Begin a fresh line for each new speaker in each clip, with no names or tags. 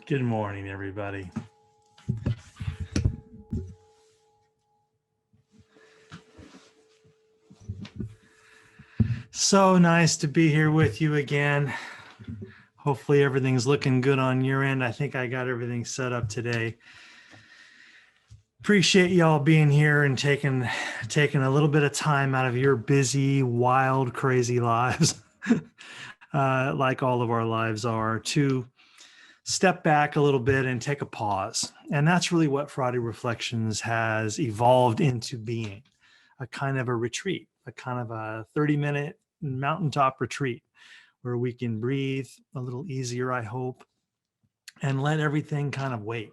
Good morning, everybody. So nice to be here with you again. Hopefully everything's looking good on your end. I think I got everything set up today. Appreciate y'all being here and taking a little bit of time out of your busy, wild, crazy lives, like all of our lives are, to step back a little bit and take a pause. And that's really what Friday Reflections has evolved into being, a kind of a retreat, a kind of a 30-minute mountaintop retreat where we can breathe a little easier, I hope, and let everything kind of wait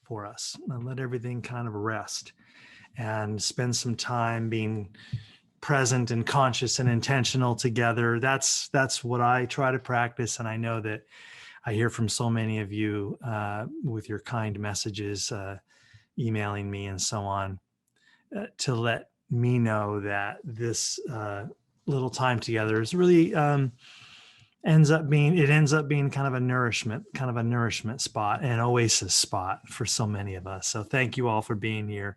for us and let everything kind of rest and spend some time being present and conscious and intentional together. That's what I try to practice. And I know that I hear from so many of you with your kind messages, emailing me and so on, to let me know that this little time together is really ends up being kind of a nourishment spot, an oasis spot for so many of us. So thank you all for being here,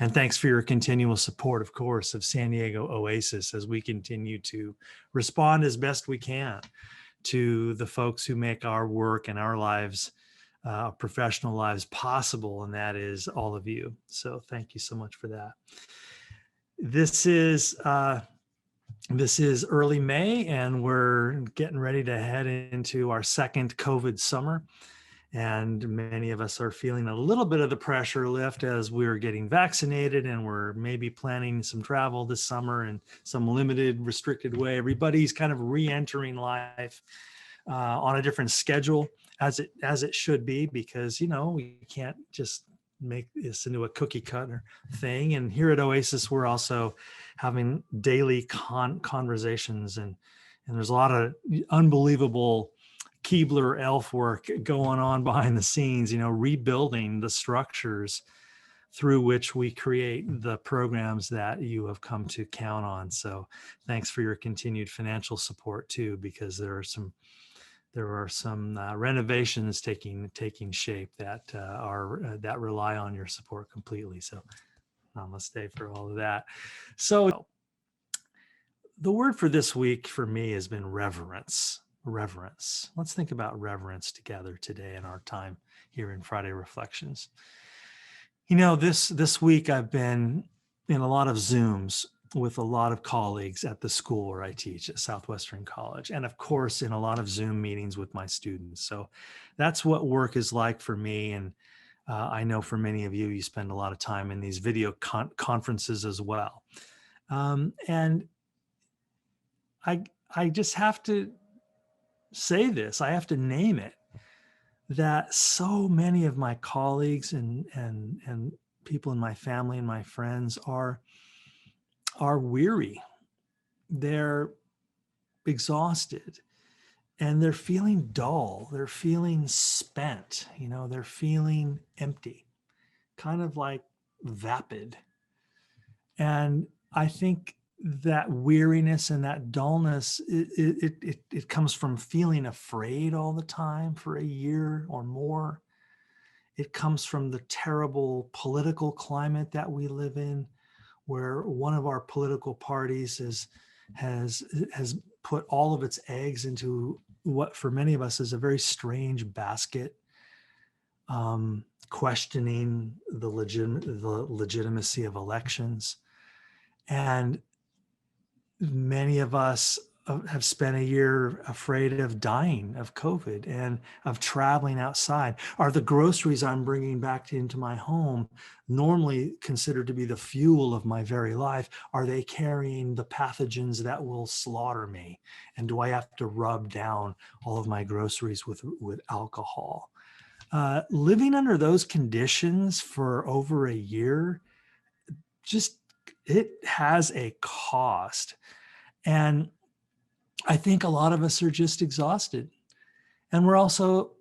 and thanks for your continual support, of course, of San Diego Oasis as we continue to respond as best we can to the folks who make our work and our lives, professional lives, possible, and that is all of you. So thank you so much for that. This is early May, and we're getting ready to head into our second COVID summer. And many of us are feeling a little bit of the pressure lift as we're getting vaccinated, and we're maybe planning some travel this summer in some limited, restricted way. Everybody's kind of re-entering life on a different schedule, as it should be, because we can't just make this into a cookie cutter thing. And here at Oasis, we're also having daily conversations, and there's a lot of unbelievable Keebler elf work going on behind the scenes, rebuilding the structures through which we create the programs that you have come to count on. So thanks for your continued financial support too, because there are some renovations taking shape that that rely on your support completely. So namaste for all of that. So the word for this week for me has been reverence. Reverence. Let's think about reverence together today in our time here in Friday Reflections. This week I've been in a lot of Zooms with a lot of colleagues at the school where I teach at Southwestern College, and of course in a lot of Zoom meetings with my students. So that's what work is like for me, and I know for many of you, you spend a lot of time in these video conferences as well. And I just have to say this, I have to name it, that so many of my colleagues and people in my family and my friends are weary. They're exhausted, and they're feeling dull. They're feeling spent. They're feeling empty, kind of like vapid. And I think that weariness and that dullness, it comes from feeling afraid all the time for a year or more. It comes from the terrible political climate that we live in, where one of our political parties has put all of its eggs into what for many of us is a very strange basket, questioning the legitimacy of elections. And many of us have spent a year afraid of dying of COVID and of traveling outside. Are the groceries I'm bringing back into my home, normally considered to be the fuel of my very life, are they carrying the pathogens that will slaughter me? And do I have to rub down all of my groceries with alcohol? Living under those conditions for over a year, it has a cost. And I think a lot of us are just exhausted. And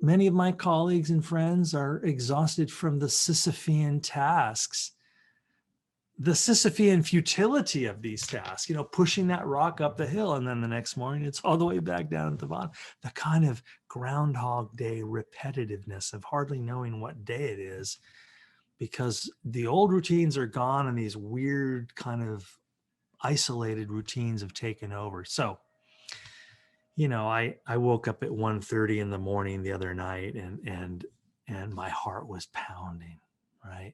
many of my colleagues and friends are exhausted from the Sisyphean tasks the Sisyphean futility of these tasks, pushing that rock up the hill, and then the next morning it's all the way back down at the bottom. The kind of Groundhog Day repetitiveness of hardly knowing what day it is, because the old routines are gone and these weird kind of isolated routines have taken over. So, I woke up at 1:30 in the morning the other night, and my heart was pounding, right?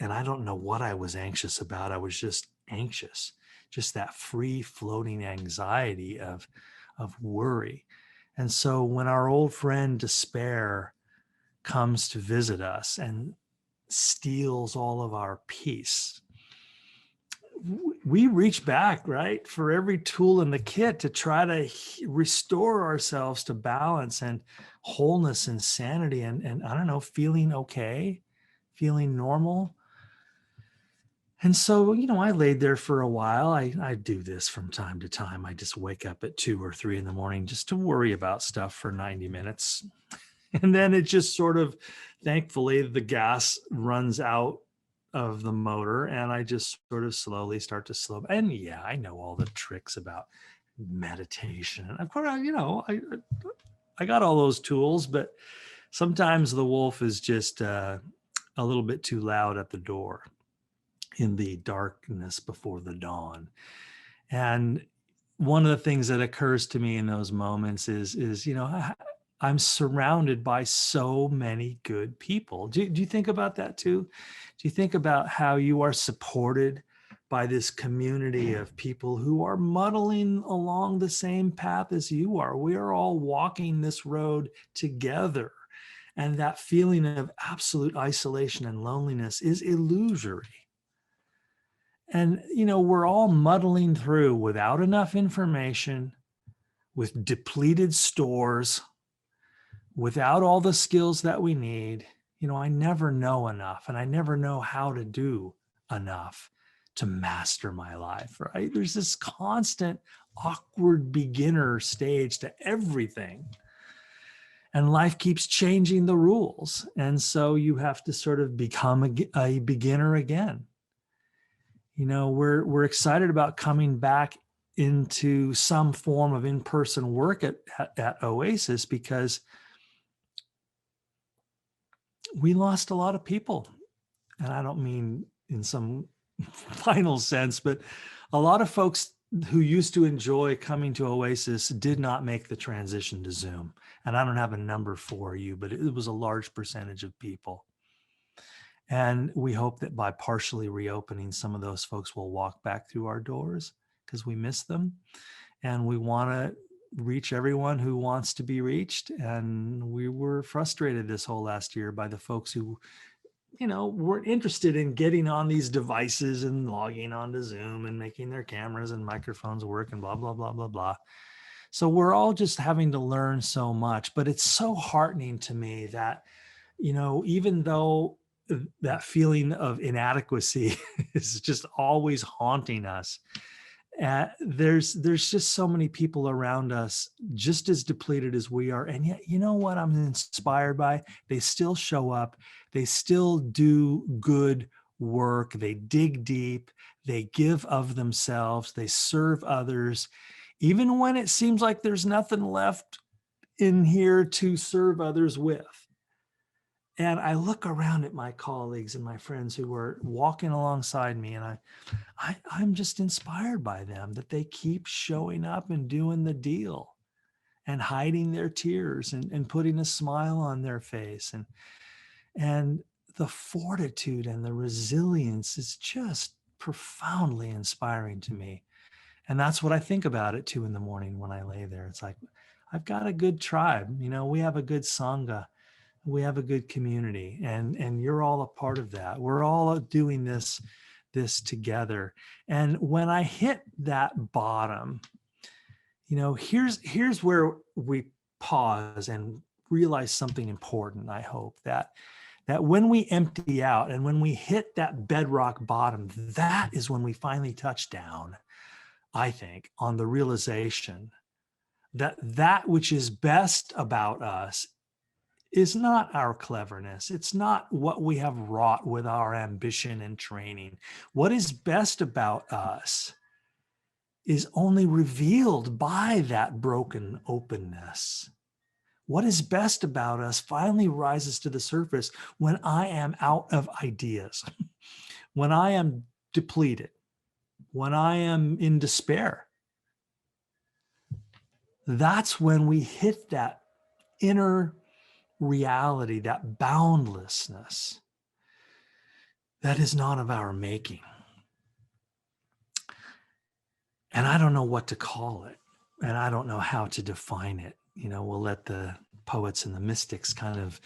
And I don't know what I was anxious about. I was just anxious, just that free floating anxiety of worry. And so when our old friend despair comes to visit us and steals all of our peace, we reach back, right, for every tool in the kit to try to restore ourselves to balance and wholeness and sanity and I don't know, feeling okay, feeling normal. And so, I laid there for a while. I do this from time to time. I just wake up at 2 or 3 in the morning just to worry about stuff for 90 minutes. And then it just sort of, thankfully, the gas runs out of the motor and I just sort of slowly start to slow. And yeah, I know all the tricks about meditation. And of course, I got all those tools, but sometimes the wolf is just a little bit too loud at the door in the darkness before the dawn. And one of the things that occurs to me in those moments is I'm surrounded by so many good people. Do you think about that too? Do you think about how you are supported by this community of people who are muddling along the same path as you are? We are all walking this road together. And that feeling of absolute isolation and loneliness is illusory. And, we're all muddling through without enough information, with depleted stores, without all the skills that we need. I never know enough, and I never know how to do enough to master my life, right? There's this constant awkward beginner stage to everything. And life keeps changing the rules. And so you have to sort of become a beginner again. We're excited about coming back into some form of in-person work at Oasis because we lost a lot of people. And I don't mean in some final sense, but a lot of folks who used to enjoy coming to Oasis did not make the transition to Zoom. And I don't have a number for you, but it was a large percentage of people. And we hope that by partially reopening, some of those folks will walk back through our doors because we miss them. And we want to reach everyone who wants to be reached. And we were frustrated this whole last year by the folks who, weren't interested in getting on these devices and logging onto Zoom and making their cameras and microphones work and blah, blah, blah, blah, blah. So we're all just having to learn so much. But it's so heartening to me that, even though that feeling of inadequacy is just always haunting us, there's just so many people around us just as depleted as we are. And yet, what I'm inspired by? They still show up. They still do good work. They dig deep. They give of themselves. They serve others. Even when it seems like there's nothing left in here to serve others with. And I look around at my colleagues and my friends who are walking alongside me, and I'm just inspired by them, that they keep showing up and doing the deal and hiding their tears and putting a smile on their face. And the fortitude and the resilience is just profoundly inspiring to me. And that's what I think about at 2 a.m. when I lay there. It's like, I've got a good tribe. We have a good Sangha. We have a good community, and you're all a part of that. We're all doing this together. And when I hit that bottom, here's where we pause and realize something important. I hope that when we empty out and when we hit that bedrock bottom, that is when we finally touch down, I think, on the realization that which is best about us is not our cleverness. It's not what we have wrought with our ambition and training. What is best about us is only revealed by that broken openness. What is best about us finally rises to the surface when I am out of ideas, when I am depleted, when I am in despair. That's when we hit that inner reality, that boundlessness that is not of our making. And I don't know what to call it, and I don't know how to define it. We'll let the poets and the mystics kind of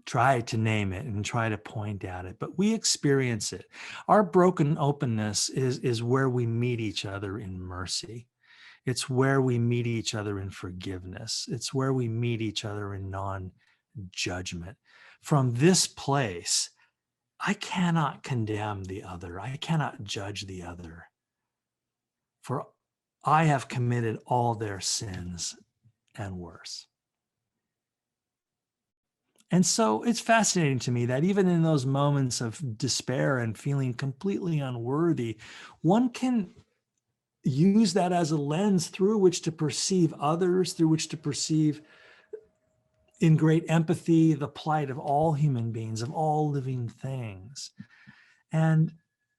try to name it and try to point at it, but we experience it. Our broken openness is where we meet each other in mercy. It's where we meet each other in forgiveness. It's where we meet each other in non-judgment. From this place, I cannot condemn the other. I cannot judge the other. For I have committed all their sins and worse. And so it's fascinating to me that even in those moments of despair and feeling completely unworthy, one can use that as a lens through which to perceive others, through which to perceive in great empathy the plight of all human beings, of all living things. And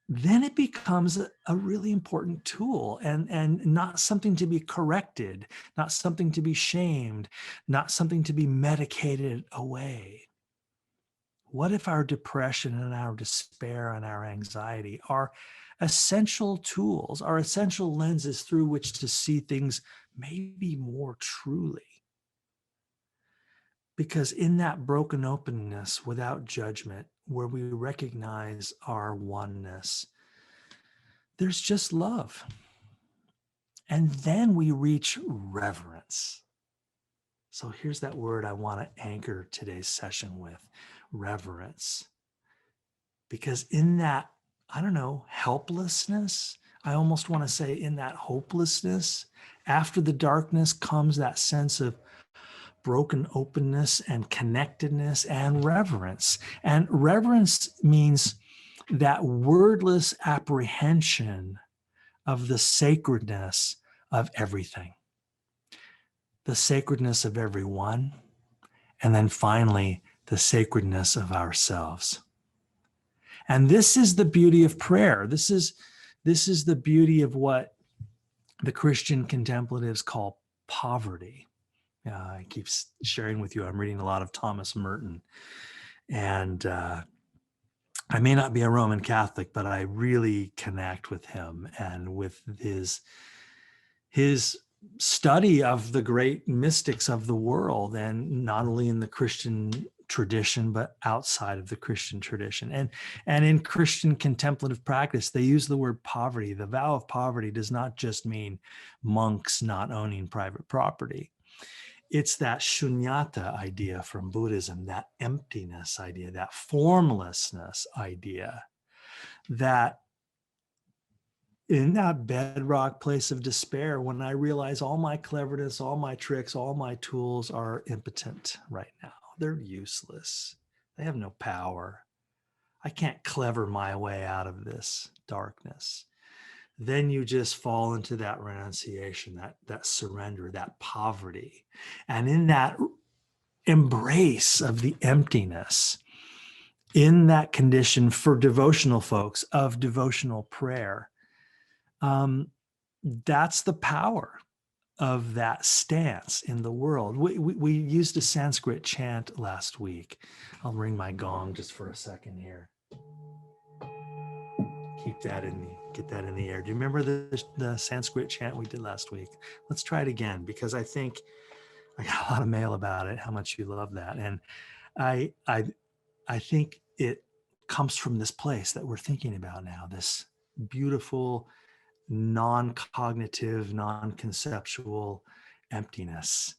then it becomes a really important tool and not something to be corrected, not something to be shamed, not something to be medicated away. What if our depression and our despair and our anxiety are essential tools, are essential lenses through which to see things maybe more truly? Because in that broken openness without judgment, where we recognize our oneness, there's just love. And then we reach reverence. So here's that word I want to anchor today's session with, reverence. Because in that, helplessness, I almost want to say in that hopelessness, after the darkness comes that sense of broken openness and connectedness and reverence. And reverence means that wordless apprehension of the sacredness of everything, the sacredness of everyone, and then finally, the sacredness of ourselves. And this is the beauty of prayer. This is the beauty of what the Christian contemplatives call poverty. I keep sharing with you, I'm reading a lot of Thomas Merton. And I may not be a Roman Catholic, but I really connect with him and with his study of the great mystics of the world, and not only in the Christian tradition, but outside of the Christian tradition. And in Christian contemplative practice, they use the word poverty. The vow of poverty does not just mean monks not owning private property. It's that shunyata idea from Buddhism, that emptiness idea, that formlessness idea, that in that bedrock place of despair, when I realize all my cleverness, all my tricks, all my tools are impotent right now. They're useless. They have no power. I can't clever my way out of this darkness. Then you just fall into that renunciation, that surrender, that poverty. And in that embrace of the emptiness, in that condition for devotional folks of devotional prayer, that's the power of that stance in the world. We used a Sanskrit chant last week. I'll ring my gong just for a second here. Get that in the air. Do you remember the Sanskrit chant we did last week? Let's try it again, because I think I got a lot of mail about it, how much you love that. And I think it comes from this place that we're thinking about now, this beautiful, non-cognitive, non-conceptual emptiness.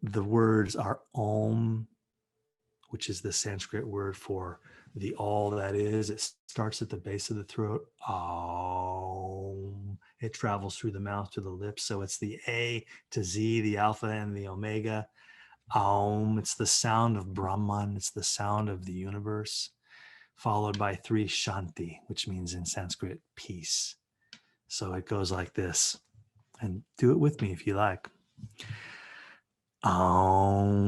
The words are Om, which is the Sanskrit word for the all that is. It starts at the base of the throat. Om. It travels through the mouth to the lips. So it's the A to Z, the alpha and the omega. Aum, it's the sound of Brahman, it's the sound of the universe, followed by 3 Shanti, which means in Sanskrit, peace. So it goes like this, and do it with me if you like. Aum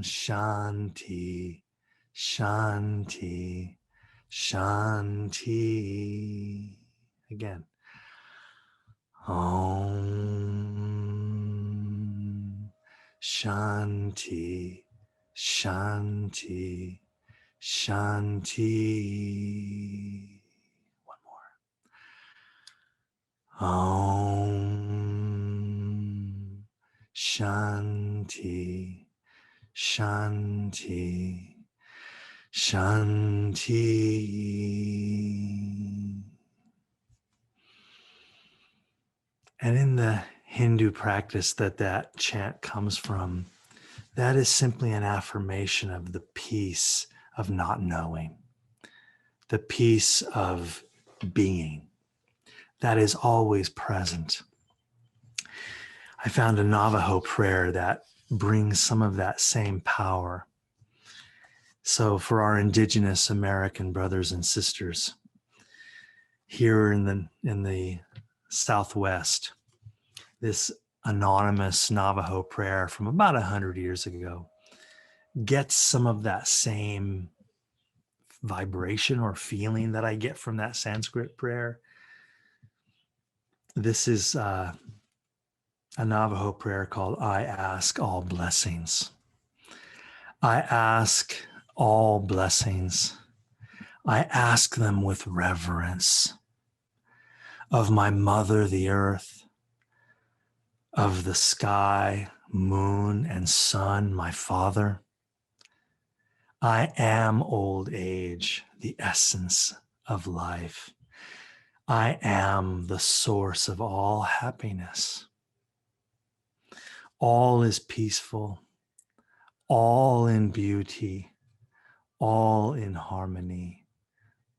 Shanti, Shanti, Shanti. Again. Om Shanti, Shanti, Shanti. One more. Om Shanti, Shanti, Shanti. And in the Hindu practice that chant comes from, that is simply an affirmation of the peace of not knowing, the peace of being that is always present. I found a Navajo prayer that brings some of that same power. So for our indigenous American brothers and sisters here in the Southwest, this anonymous Navajo prayer from about 100 years ago gets some of that same vibration or feeling that I get from that Sanskrit prayer. This is a Navajo prayer called I Ask All Blessings. I ask all blessings. I ask them with reverence of my mother, the earth, of the sky, moon, and sun, my father. I am old age, the essence of life. I am the source of all happiness. All is peaceful, all in beauty, all in harmony,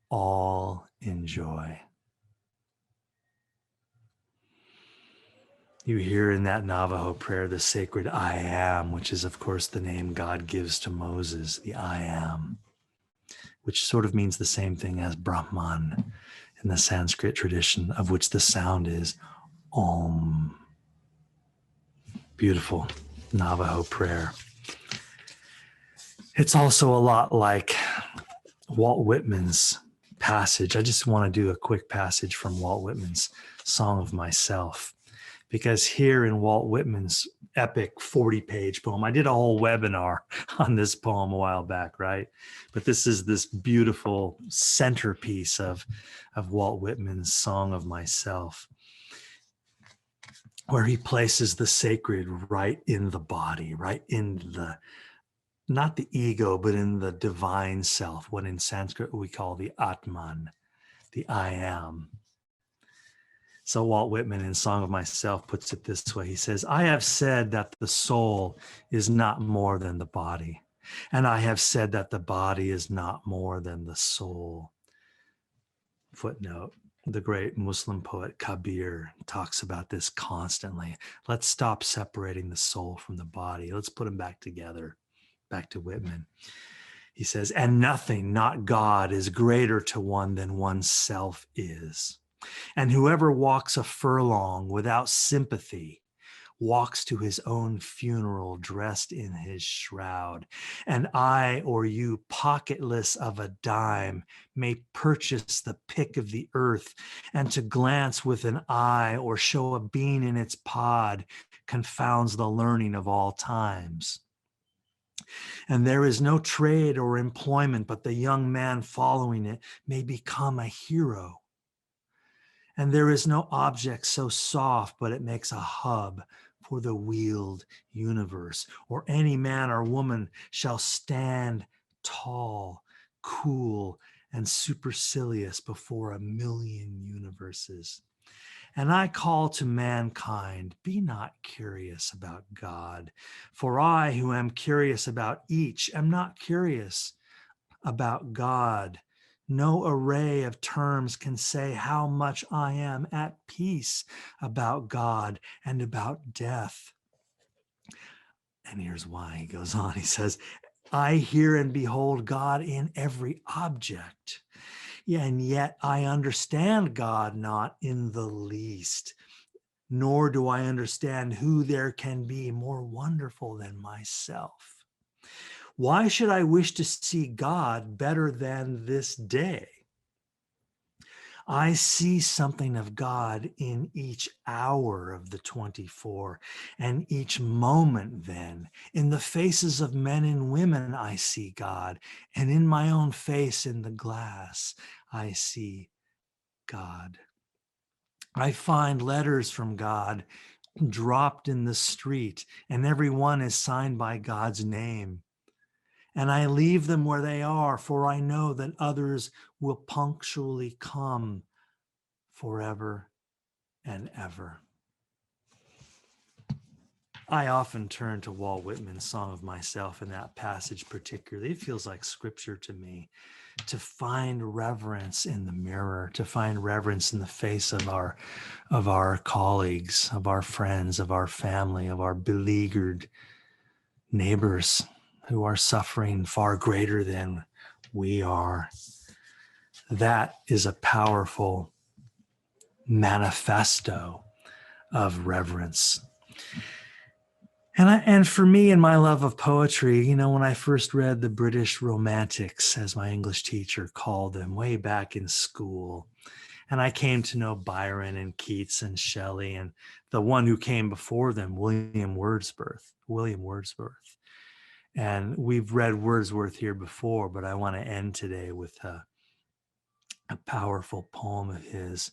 all in joy. You hear in that Navajo prayer the sacred I am, which is, of course, the name God gives to Moses, the I am, which sort of means the same thing as Brahman in the Sanskrit tradition, of which the sound is Om. Beautiful Navajo prayer. It's also a lot like Walt Whitman's passage. I just want to do a quick passage from Walt Whitman's Song of Myself, because here in Walt Whitman's epic 40-page poem, I did a whole webinar on this poem a while back, right? But this is this beautiful centerpiece of Walt Whitman's Song of Myself, where he places the sacred right in the body, right in the, not the ego, but in the divine self, what in Sanskrit we call the Atman, the I am. So Walt Whitman in Song of Myself puts it this way. He says, I have said that the soul is not more than the body, and I have said that the body is not more than the soul. Footnote. The great Muslim poet Kabir talks about this constantly. Let's stop separating the soul from the body. Let's put them back together. Back to Whitman. He says, and nothing, not God, is greater to one than oneself is. And whoever walks a furlong without sympathy walks to his own funeral dressed in his shroud. And I or you, pocketless of a dime, may purchase the pick of the earth, and to glance with an eye or show a bean in its pod confounds the learning of all times. And there is no trade or employment, but the young man following it may become a hero. And there is no object so soft, but it makes a hub for the wheeled universe, or any man or woman shall stand tall, cool, and supercilious before a million universes. And I call to mankind, be not curious about God, for I who am curious about each am not curious about God. No array of terms can say how much I am at peace about God and about death. And here's why. He goes on, he says, I hear and behold God in every object. Yeah, and yet I understand God not in the least, nor do I understand who there can be more wonderful than myself. Why should I wish to see God better than this day? I see something of God in each hour of the 24, and each moment then. In the faces of men and women, I see God, and in my own face in the glass, I see God. I find letters from God dropped in the street, and every one is signed by God's name. And I leave them where they are, for I know that others will punctually come forever and ever. I often turn to Walt Whitman's Song of Myself in that passage particularly. It feels like scripture to me, to find reverence in the mirror, to find reverence in the face of our colleagues, of our friends, of our family, of our beleaguered neighbors who are suffering far greater than we are. That is a powerful manifesto of reverence. And for me, in my love of poetry, when I first read the British Romantics, as my English teacher called them way back in school, and I came to know Byron and Keats and Shelley and the one who came before them, William Wordsworth. And we've read Wordsworth here before, but I want to end today with a powerful poem of his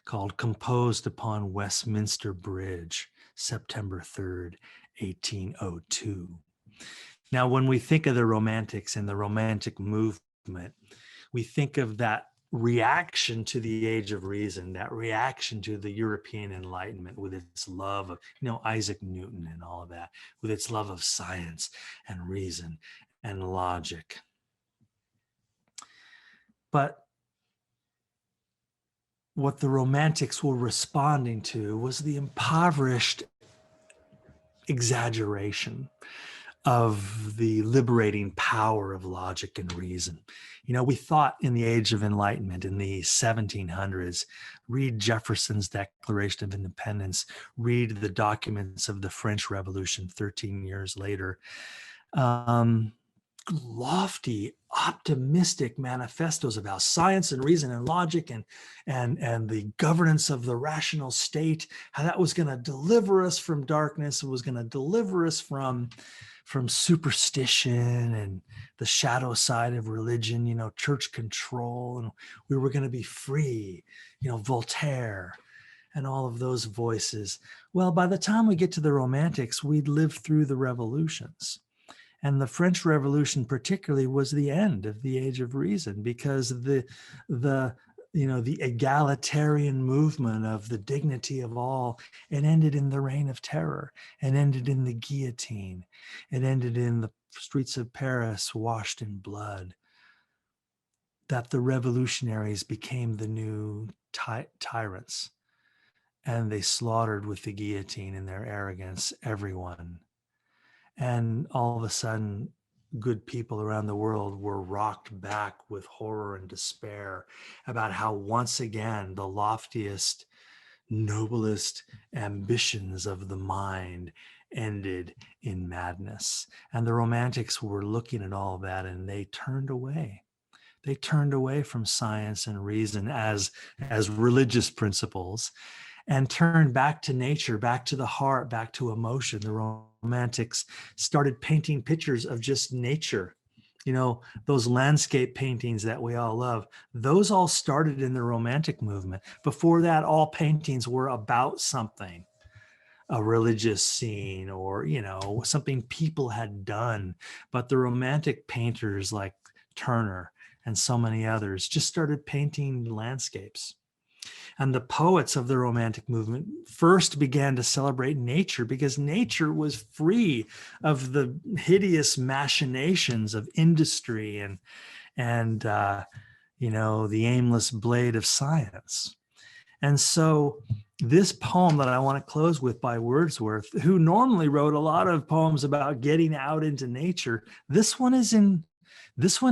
called Composed Upon Westminster Bridge, September 3rd, 1802. Now, when we think of the Romantics and the Romantic movement, we think of that reaction to the Age of Reason, that reaction to the European Enlightenment with its love of, Isaac Newton and all of that, with its love of science and reason and logic. But what the Romantics were responding to was the impoverished exaggeration of the liberating power of logic and reason. We thought in the Age of Enlightenment, in the 1700s, read Jefferson's Declaration of Independence, read the documents of the French Revolution 13 years later, lofty, optimistic manifestos about science and reason and logic and the governance of the rational state, how that was going to deliver us from darkness, it was going to deliver us from superstition and the shadow side of religion, church control, and we were going to be free, Voltaire and all of those voices. Well, by the time we get to the Romantics, we'd lived through the revolutions. And the French Revolution particularly was the end of the Age of Reason, because the egalitarian movement of the dignity of all, it ended in the Reign of Terror, and ended in the guillotine, it ended in the streets of Paris washed in blood. That the revolutionaries became the new tyrants, and they slaughtered with the guillotine in their arrogance everyone. And all of a sudden, good people around the world were rocked back with horror and despair about how once again the loftiest, noblest ambitions of the mind ended in madness. And the Romantics were looking at all of that, and they turned away. They turned away from science and reason as religious principles, and turned back to nature, back to the heart, back to emotion. The Romantics started painting pictures of just nature. Those landscape paintings that we all love, those all started in the Romantic movement. Before that, all paintings were about something, a religious scene or, something people had done. But the Romantic painters like Turner and so many others just started painting landscapes. And the poets of the Romantic movement first began to celebrate nature, because nature was free of the hideous machinations of industry and the aimless blade of science. And so this poem that I want to close with by Wordsworth, who normally wrote a lot of poems about getting out into nature. This one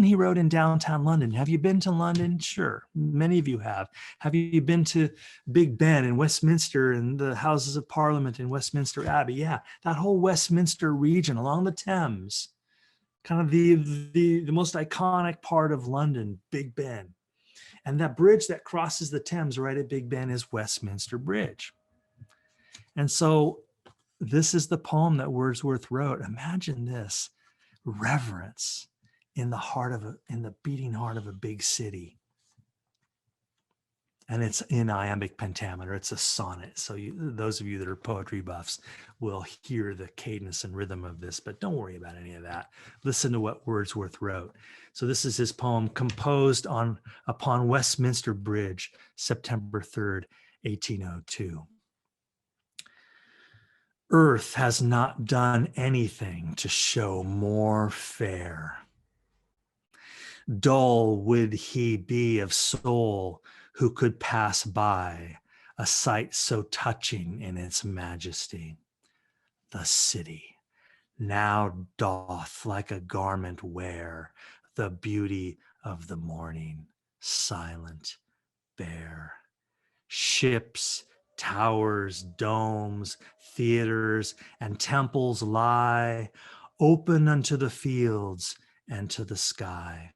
he wrote in downtown London. Have you been to London? Sure. Many of you have. Have you been to Big Ben and Westminster and the Houses of Parliament in Westminster Abbey? Yeah, that whole Westminster region along the Thames, kind of the most iconic part of London, Big Ben. And that bridge that crosses the Thames right at Big Ben is Westminster Bridge. And so this is the poem that Wordsworth wrote. Imagine this: reverence in the beating heart of a big city. And it's in iambic pentameter. It's a sonnet. So those of you that are poetry buffs will hear the cadence and rhythm of this, but don't worry about any of that. Listen to what Wordsworth wrote. So this is his poem, composed upon Westminster Bridge, September 3rd, 1802. Earth has not done anything to show more fair. Dull would he be of soul who could pass by a sight so touching in its majesty. The city now doth like a garment wear the beauty of the morning, silent, bare. Ships, towers, domes, theaters, and temples lie open unto the fields and to the sky.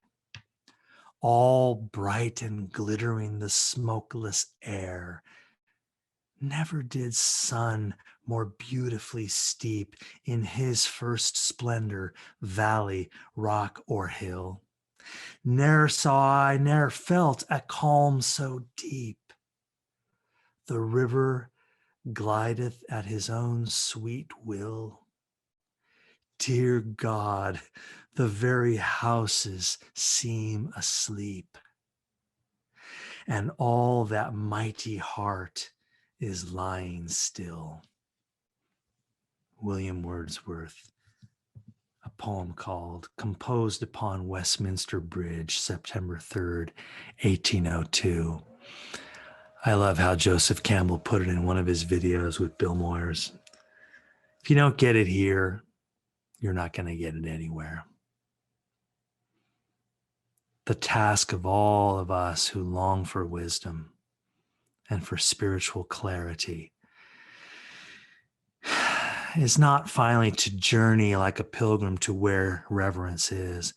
All bright and glittering the smokeless air. Never did sun more beautifully steep in his first splendor valley, rock, or hill. Ne'er saw I, ne'er felt a calm so deep. The river glideth at his own sweet will. Dear God, the very houses seem asleep, and all that mighty heart is lying still. William Wordsworth, a poem called Composed Upon Westminster Bridge, September 3rd, 1802. I love how Joseph Campbell put it in one of his videos with Bill Moyers. If you don't get it here, you're not going to get it anywhere. The task of all of us who long for wisdom and for spiritual clarity is not finally to journey like a pilgrim to where reverence is,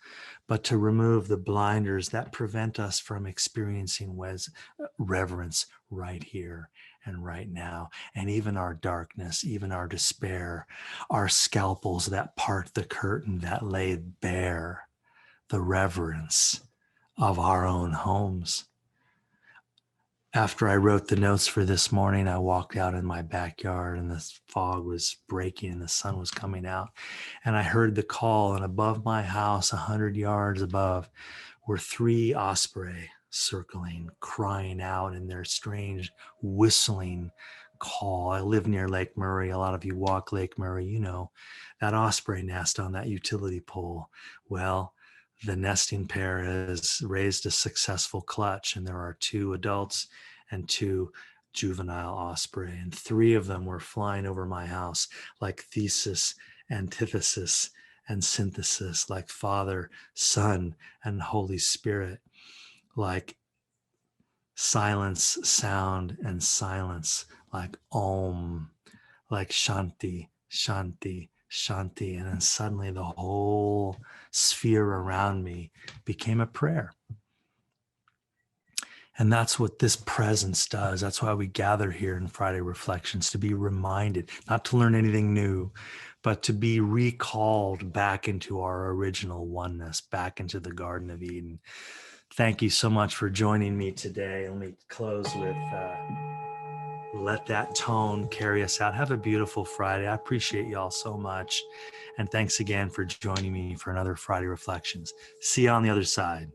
but to remove the blinders that prevent us from experiencing reverence right here and right now. And even our darkness, even our despair, our scalpels that part the curtain that lay bare the reverence of our own homes. After I wrote the notes for this morning, I walked out in my backyard and the fog was breaking and the sun was coming out. And I heard the call, and above my house, 100 yards above, were 3 osprey circling, crying out in their strange whistling call. I live near Lake Murray. A lot of you walk Lake Murray, you know, that osprey nest on that utility pole. Well, the nesting pair has raised a successful clutch, and there are 2 adults and 2 juvenile osprey, and 3 of them were flying over my house like thesis, antithesis, and synthesis, like Father, Son, and Holy Spirit, like silence, sound, and silence, like Om, like Shanti, Shanti, Shanti. And then suddenly the whole sphere around me became a prayer. And that's what this presence does. That's why we gather here in Friday Reflections, to be reminded, not to learn anything new, but to be recalled back into our original oneness, back into the Garden of Eden. Thank you so much for joining me today. Let me close with let that tone carry us out. Have a beautiful Friday. I appreciate y'all so much. And thanks again for joining me for another Friday Reflections. See you on the other side.